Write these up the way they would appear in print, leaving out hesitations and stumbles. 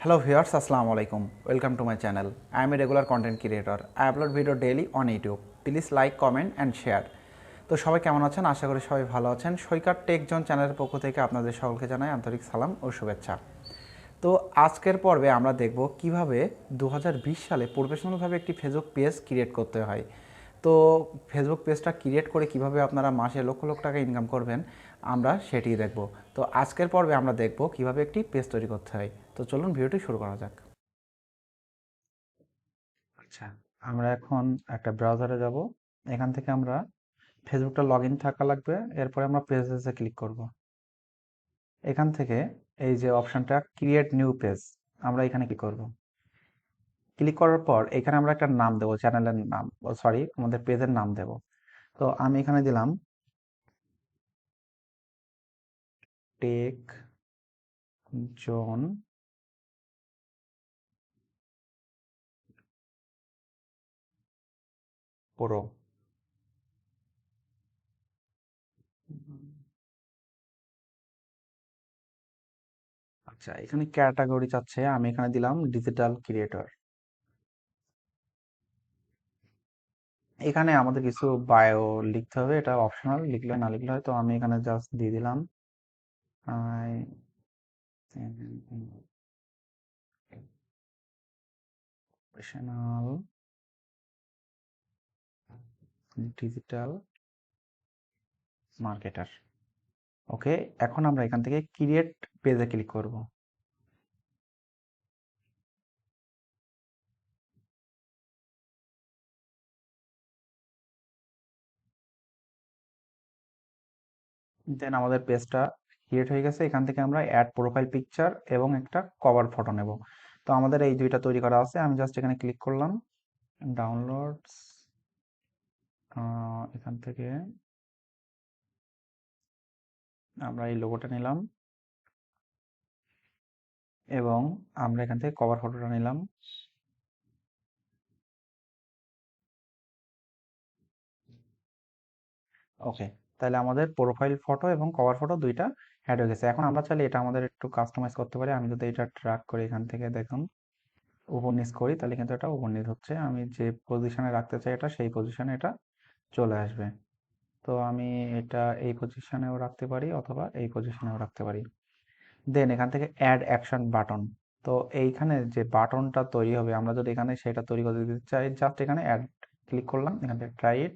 Hello viewers, Assalamu alaikum. Welcome to my channel. I am a regular content creator. I upload video daily on YouTube. Please like, comment and share. তো সবাই কেমন আছেন? আশা করি সবাই ভালো আছেন। সৈকত take zone চ্যানেলের পক্ষ থেকে আপনাদের সকলকে জানাই আন্তরিক সালাম ও শুভেচ্ছা। তো আজকের পর্বে আমরা দেখব কিভাবে 2020 সালে প্রফেশনালভাবে একটি ফেসবুক পেজ ক্রিয়েট করতে হয়। তো ফেসবুক পেজটা ক্রিয়েট করে কিভাবে আপনারা মাসে লক্ষ লক্ষ টাকা ইনকাম করবেন আমরা সেটিই দেখব। তো আজকের পর্বে আমরা দেখব কিভাবে একটি পেজ তৈরি করতে হয়। তো চলুন ভিডিওটি শুরু করা যাক। আচ্ছা, আমরা এখন একটা ব্রাউজারে যাব। এখান থেকে আমরা ফেসবুকটা লগ ইন থাকা লাগবে। এরপরে আমরা পেজে ক্লিক করব। এখান থেকে এই যে অপশনটা ক্রিয়েট নিউ পেজ, আমরা এখানে ক্লিক করব। ক্লিক করার পর এখানে আমরা একটা নাম দেবো, চ্যানেলের নাম, সরি আমাদের পেজের নাম দেব। তো আমি এখানে দিলাম টেক জোন প্রো। আচ্ছা, এখানে ক্যাটাগরি চাচ্ছে, আমি এখানে দিলাম ডিজিটাল ক্রিয়েটর। এখানে আমাদের কিছু বায়ো লিখতে হবে, এটা অপশনাল, লিখলে না লিখলে হয়। তো আমি এখানে জাস্ট দিয়ে দিলাম প্রফেশনাল ডিজিটাল মার্কেটার। ওকে, এখন আমরা এখান থেকে ক্রিয়েট পেজে ক্লিক করব। দেন আমাদের পেজটা ক্রিয়েট হয়ে গেছে। এখান থেকে আমরা অ্যাড প্রোফাইল পিকচার এবং একটা কভার ফটো নেব। তো আমাদের এই দুইটা তৈরি করা আছে, আমি জাস্ট এখানে ক্লিক করলাম, ডাউনলোডস, এখান থেকে আমরা এই লোগোটা নিলাম এবং আমরা এখান থেকে কভার ফটোটা নিলাম। ওকে, তাহলে আমাদের প্রোফাইল ফটো এবং কভার ফটো দুইটা অ্যাড হয়ে গেছে। এখন আমরা চাইলে এটা আমাদের একটু কাস্টমাইজ করতে পারি। আমি যদি এটা ট্র্যাক করি, এখান থেকে দেখুন উপর নিচ করি, তাহলে কিন্তু এটা উপর নিচ হচ্ছে। আমি যে পজিশনে রাখতে চাই এটা, সেই পজিশনে এটা চলে আসবে। তো আমি এটা এই পজিশনেও রাখতে পারি অথবা এই পজিশনেও রাখতে পারি। দেন এখান থেকে অ্যাড অ্যাকশন বাটন। তো এইখানে যে বাটনটা তৈরি হবে, আমরা যদি এখানে সেটা তৈরি করে দিতে চাই, জাস্ট এখানে অ্যাড ক্লিক করলাম, এখান থেকে ট্রাই ইট।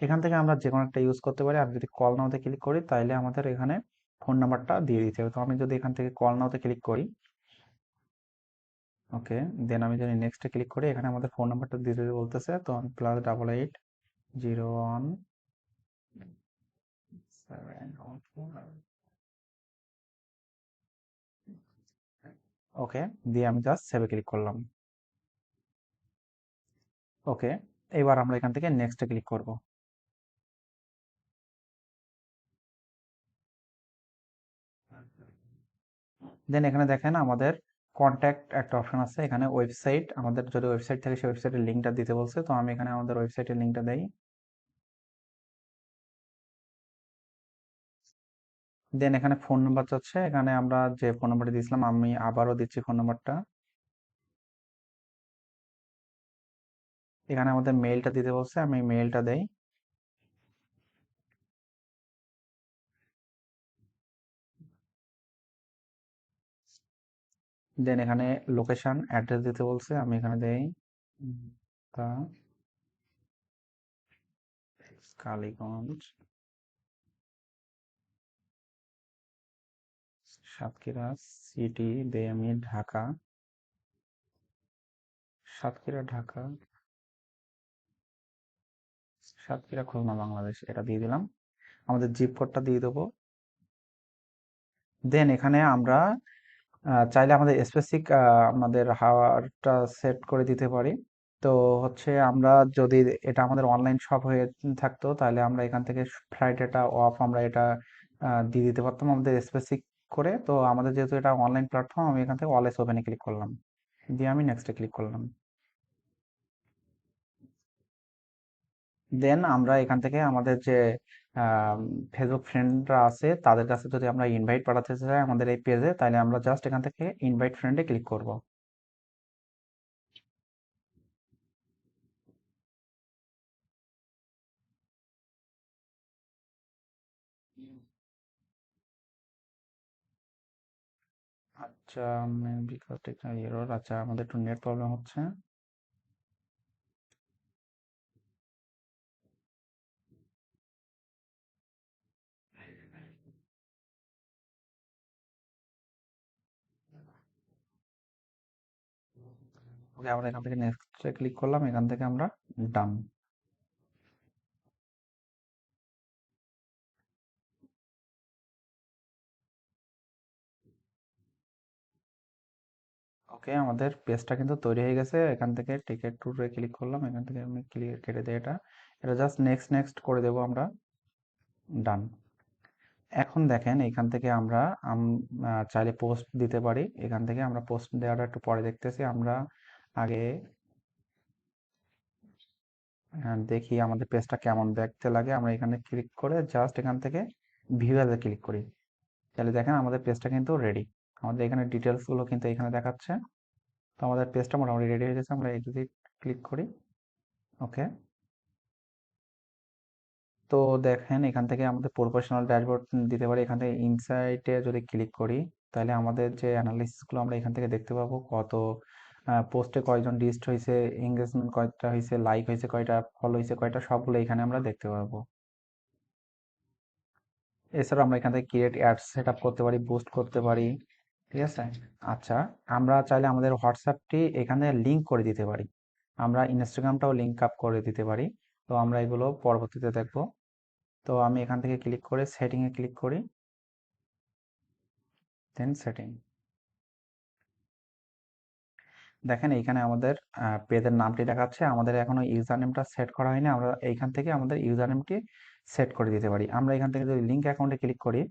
এখান থেকে আমরা যে কোনো একটা ইউজ করতে পারি। আমি যদি কল নাওতে ক্লিক করি, তাহলে আমাদের এখানে ফোন নাম্বারটা দিয়ে দিতে হবে। তো আমি যদি এখান থেকে কল নাওতে ক্লিক করি, ওকে, দেন আমি যদি নেক্সটে ক্লিক করি, এখানে আমাদের ফোন নাম্বারটা দিতে বলতেছে। তো আমি +8801 ওকে, দিয়ে আমি জাস্ট সেভে ক্লিক করলাম। ওকে, এবার আমরা এখান থেকে নেক্সটে ক্লিক করব। দেন এখানে দেখেন আমাদের কন্ট্যাক্ট একটা অপশন আছে, এখানে ওয়েবসাইট, আমাদের যদি ওয়েবসাইট থাকে সেই ওয়েবসাইটের লিঙ্কটা দিতে বলছে। তো আমি এখানে আমাদের ওয়েবসাইটের লিঙ্কটা দেই। দেন এখানে ফোন নাম্বার চাচ্ছে, এখানে আমরা যে ফোন নাম্বারটা দিয়েছিলাম, আমি আবারও দিচ্ছি ফোন নাম্বারটা। এখানে আমাদের মেইলটা দিতে বলছে, আমি মেইলটা দেই। দেন এখানে লোকেশন অ্যাড্রেস দিতে বলছে, আমি এখানে দেই তা কালীগঞ্জ, সাতক্ষীরা সিটি, দেই আমি ঢাকা, সাতক্ষীরা ঢাকা, সাতক্ষীরা খুলনা বাংলাদেশ, এটা দিয়ে দিলাম। আমাদের জিপ কোডটা দিয়ে দেবো। দেন এখানে আমরা চাইলে আমাদের স্পেসিফিক আমাদের হাওয়ারটা সেট করে দিতে পারি। তো হচ্ছে আমরা যদি এটা আমাদের অনলাইন শপ হয়ে থাকতো, তাহলে আমরা এখান থেকে ফ্রাইডেটা অফ আমরা এটা দিয়ে দিতে পারতাম আমাদের স্পেসিফিক করে। তো আমাদের যেহেতু এটা অনলাইন প্ল্যাটফর্ম, আমি এখান থেকে অলওয়েজ ওপেনে ক্লিক করলাম, দিয়ে আমি নেক্সটে ক্লিক করলাম। দেন আমরা এখান থেকে আমাদের যে ফেসবুক ফ্রেন্ডরা আছে তাদের কাছে যদি আমরা ইনভাইট পাঠাতে চাই আমাদের এই পেজে, তাহলে আমরা জাস্ট এখান থেকে ইনভাইট ফ্রেন্ডে ক্লিক করব। আচ্ছা, বিকজ টেকনিক্যাল এরর, আচ্ছা আমাদের একটু নেট প্রবলেম হচ্ছে। ওকে, আমরা এখান থেকে নেক্সটে ক্লিক করলাম, এখান থেকে আমরা ডান। ওকে, আমাদের পেজটা কিন্তু তৈরি হয়ে গেছে। এখান থেকে টিকেট ট্যুরে ক্লিক করলাম, এখান থেকে আমি ক্লিক কেটে দিই এটা। এটা জাস্ট নেক্সট নেক্সট করে দেবো আমরা, ডান। এখন দেখেন এখান থেকে আমরা চাইলে পোস্ট দিতে পারি। এখান থেকে আমরা পোস্ট দেওয়াটা একটু পরে দেখতেছি। আমরা আগে দেখি আমাদের পেজটা কেমন দেখতে লাগে। আমরা এখানে ক্লিক করে জাস্ট এখান থেকে ভিউ অ্যাজে ক্লিক করি। তাহলে দেখেন আমাদের পেজটা কিন্তু রেডি। আমাদের এখানে ডিটেলস গুলো কিন্তু এখানে দেখাচ্ছে। তো আমাদের পেজটা মোটামুটি রেডি হয়ে গেছে। আমরা এডিটে ক্লিক করি। ওকে, তো দেখেন এখান থেকে আমাদের প্রফেশনাল ড্যাশবোর্ড দিতে পারি। এখান থেকে ইনসাইটে যদি ক্লিক করি, তাহলে আমাদের যে অ্যানালিসিস গুলো আমরা এখান থেকে দেখতে পাবো, কত পোস্টে কয়জন লিস্ট হয়েছে, এঙ্গেজমেন্ট কয়টা হয়েছে, লাইক হয়েছে কয়টা, ফলো হয়েছে কয়টা, সবগুলো এখানে আমরা দেখতে পাবো। এছাড়াও আমরা এখান থেকে ক্রিয়েট অ্যাডস সেট আপ করতে পারি, বুস্ট করতে পারি। ঠিক আছে। আচ্ছা, আমরা চাইলে আমাদের হোয়াটসঅ্যাপটি এখানে লিংক করে দিতে পারি। আমরা ইনস্টাগ্রামটাও লিংক আপ করে দিতে পারি। তো আমরা এগুলো পরবর্তীতে দেখবো। তো আমি এখান থেকে ক্লিক করে সেটিং এ ক্লিক করি, দেন সেটিং। দেখেন এইখানে আমাদের পেজের নামটি দেখাচ্ছে। আমাদের এখনো ইউজার নেমটা সেট করা হয়নি। আমরা এইখান থেকে আমাদের ইউজার নেমটি সেট করে দিতে পারি। আমরা এখান থেকে যদি লিংক অ্যাকাউন্টে ক্লিক করি,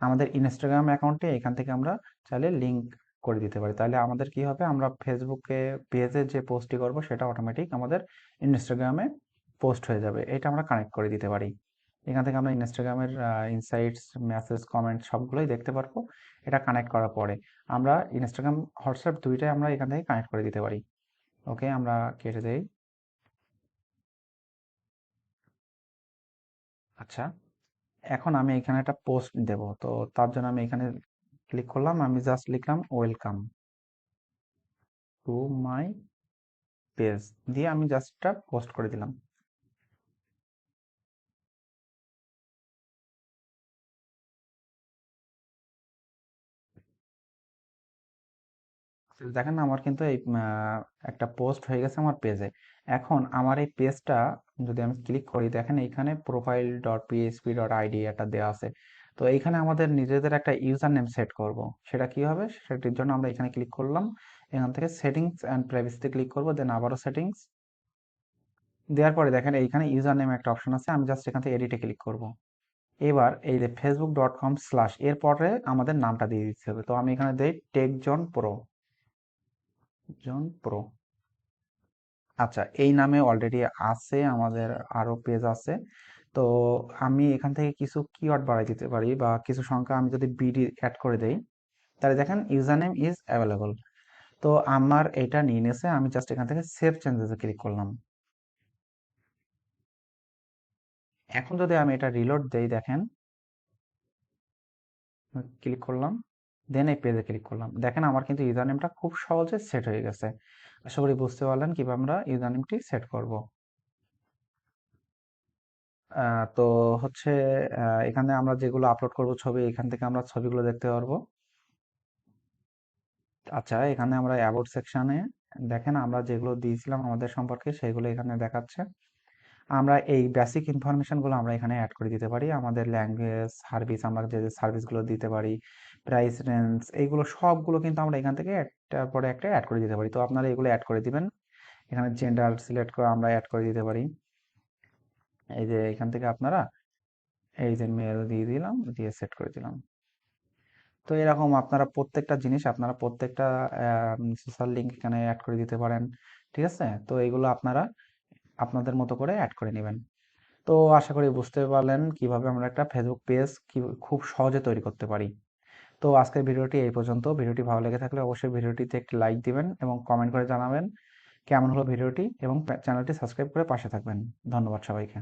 আমাদের ইনস্টাগ্রাম অ্যাকাউন্টে এখান থেকে আমরা চাইলে লিংক করে দিতে পারি। তাহলে আমাদের কি হবে, আমরা ফেসবুকে পেজে যে পোস্টটি করব সেটা অটোমেটিক আমাদের ইনস্টাগ্রামে পোস্ট হয়ে যাবে। এটা আমরা কানেক্ট করে দিতে পারি। এখান থেকে আমরা ইনস্টাগ্রামের ইনসাইটস, মেসেজ, কমেন্ট সবগুলোই দেখতে পারবো এটা কানেক্ট করার পরে। আমরা ইনস্টাগ্রাম, হোয়াটসঅ্যাপ দুইটাই আমরা এখান থেকে কানেক্ট করে দিতে পারি। ওকে, আমরা কেটে দেই। আচ্ছা, এখন আমি এখানে একটা পোস্ট দেব। তো তার জন্য আমি এখানে ক্লিক করলাম, আমি জাস্ট লিখলাম ওয়েলকাম টু মাই পেজ, দিয়ে আমি জাস্ট একটা পোস্ট করে দিলাম। দেখেন না, আমার কিন্তু এই একটা পোস্ট হয়ে গেছে আমার পেজে। এখন আমার এই পেজটা যদি আমি ক্লিক করি, দেখেন এইখানে profile dot PHP dot ID একটা দেওয়া আছে। তো এইখানে আমাদের নিজেদের একটা ইউজার নেম সেট করব। সেটা কি হবে, সেটির জন্য আমরা এখানে ক্লিক করলাম, এখান থেকে সেটিংস অ্যান্ড প্রাইভেসিতে ক্লিক করব, দেন আবারও সেটিংস দেওয়ার পরে দেখেন এইখানে ইউজার নেম একটা অপশন আছে। আমি জাস্ট এখান থেকে এডিটে ক্লিক করব। এবার এই যে facebook.com/ এর পরে আমাদের নামটা দিয়ে দিতে হবে। তো আমি এখানে দিই টেকজন প্রো, জন প্রো। আচ্ছা, এই নামে অলরেডি আছে আমাদের, আরো পেজ আছে। তো আমি এখান থেকে কিছু কিওয়ার্ড বাড়াই দিতে পারি, বা কিছু সংখ্যা আমি যদি বিডি অ্যাড করে দেই, তাহলে দেখেন ইউজার নেম ইজ অ্যাভেলেবল। তো আমার এটা নিয়ে নিয়েছে, আমি জাস্ট এখান থেকে সেভ চেঞ্জেসে ক্লিক করলাম। এখন যদি আমি এটা রিলোড দেই, দেখেন ক্লিক করলাম, দেন এই পেজে ক্লিক করলাম, দেখেন আমার কিন্তু ইউজার নেমটা খুব সহজে সেট হয়ে গেছে। আশা করি বুঝতে পারলেন কিভাবে আমরা ইউজার নেমটি সেট করব। তো হচ্ছে এখানে আমরা যেগুলো আপলোড করব ছবি, এখান থেকে আমরা ছবিগুলো দেখতে পারবো। আচ্ছা, এখানে আমরা অ্যাবাউট সেকশনে দেখেন আমরা যেগুলো দিয়েছিলাম আমাদের সম্পর্কে সেগুলো এখানে দেখাচ্ছে। আমরা এই বেসিক ইনফরমেশন গুলো আমরা এখানে অ্যাড করে দিতে পারি। আমাদের ল্যাঙ্গুয়েজ, সার্ভিস, আমরা যে যে সার্ভিসগুলো দিতে পারি, প্রাইস রেঞ্জ, এইগুলো সবগুলো কিন্তু আমরা এখান থেকে একটার পরে একটা অ্যাড করে দিতে পারি। তো আপনারা এগুলো অ্যাড করে দিবেন। এখানে জেন্ডার সিলেক্ট করে আমরা অ্যাড করে দিতে পারি। এই যে এখান থেকে আপনারা এই যে মেল দিয়ে দিলাম, দিয়ে সেট করে দিলাম। তো এরকম আপনারা প্রত্যেকটা জিনিস, আপনারা প্রত্যেকটা সোশ্যাল লিঙ্ক এখানে অ্যাড করে দিতে পারেন। ঠিক আছে, তো এগুলো আপনারা আপনাদের মতো করে অ্যাড করে নেবেন। তো আশা করি বুঝতে পারলেন কিভাবে আমরা একটা ফেসবুক পেজ খুব সহজে তৈরি করতে পারি। তো আজকের ভিডিওটি এই পর্যন্ত। ভিডিওটি ভালো লেগে থাকলে অবশ্যই ভিডিওটিতে একটি লাইক দিবেন এবং কমেন্ট করে জানাবেন কেমন হলো ভিডিওটি, এবং চ্যানেলটি সাবস্ক্রাইব করে পাশে থাকবেন। ধন্যবাদ সবাইকে।